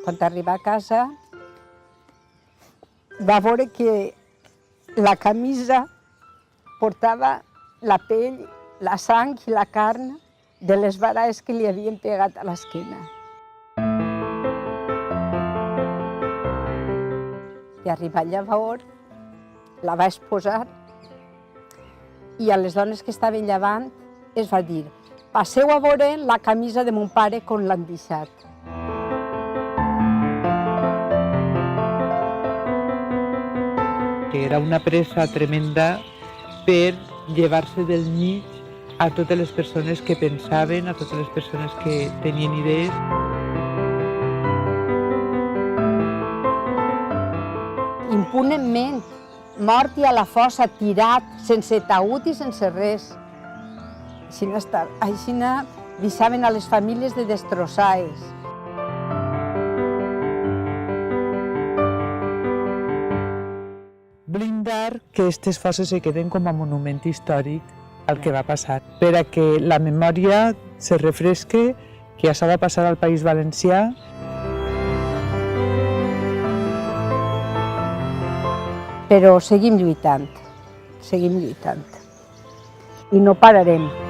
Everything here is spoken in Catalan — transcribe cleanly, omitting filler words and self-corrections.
Quan arriba a casa va veure que la camisa portava la pell, la sang i la carn de les baralles que li havien pegat a l'esquena. I arribat llavors, la va exposar i a les dones que estaven llevant es va dir: passeu a veure la camisa de mon pare com l'han deixat. Que era una pressa tremenda per llevar-se del mig a totes les persones que pensaven, a totes les persones que tenien idees. Impunement, mort i a la fossa, tirat, sense taüt i sense res. Així deixaven a les famílies de destrossades. Blindar que aquestes fosses se queden com a monument històric al que va passar, per a que la memòria se refresque, que això va passar al País Valencià. Però seguim lluitant i no pararem.